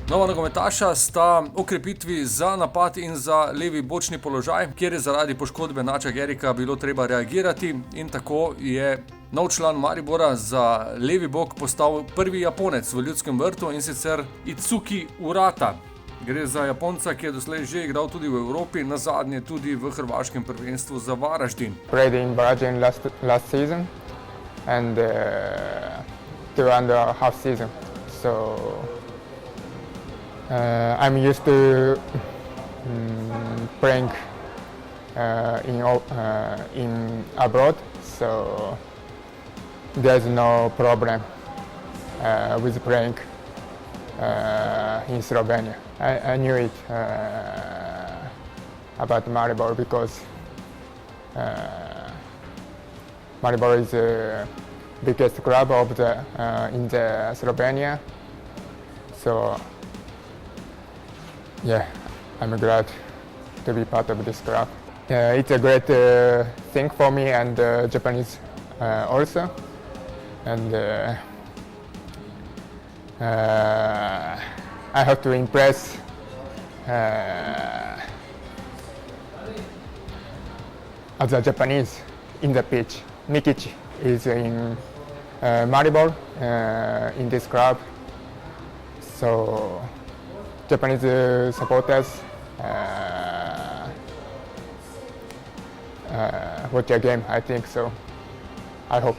Nova nogometaša sta okrepitvi za napad in za levi bočni položaj, kjer je zaradi poškodbe Nača Gerika bilo treba reagirati, in tako je nov član Maribora za levi bok postal prvi Japonec v Ljudskem vrtu, in sicer Itsuki Urata. Gre za Japonca, ki je doslej že igral tudi v Evropi, nazadnje tudi v hrvaškem prvenstvu za Varaždin. Played in Varaždin last season and 2.5 season. So I'm used to playing in abroad, so there's no problem with playing in Slovenia. I knew it about Maribor because Maribor is the biggest club of in the Slovenia. So yeah, I'm glad to be part of this club. It's a great thing for me and Japanese also. And I have to impress other Japanese in the pitch. Mikichi is in Maribor in this club. So Japanese supporters watch a game, I think so. I hope.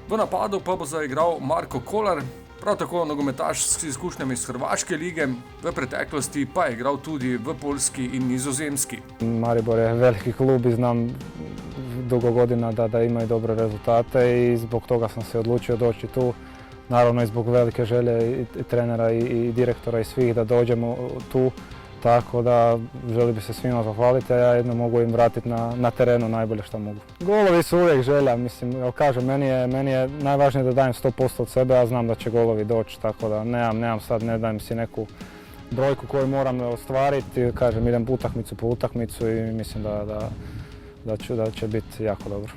V napadu pa bo zaigral Marko Kolar, prav tako nogometaš s izkušnjami iz hrvaške lige, v preteklosti pa je igral tudi v poljski in nizozemski. Maribor je veliki klub i znam dugo godina da imaju dobre rezultate i zbog toga sam se odlučio doći tu. Naravno i zbog velike želje i trenera i direktora i svih da dođemo tu, tako da želim bi se svima zahvaliti, a ja jedno mogu im vratiti na terenu najbolje što mogu. Golovi su uvijek želja, mislim, kažem, meni je najvažnije da dajem 100% od sebe, a znam da će golovi doći, tako da nemam sad, ne dajem si neku brojku koju moram ostvariti, kažem, idem utakmicu po utakmicu i mislim da će biti jako dobro.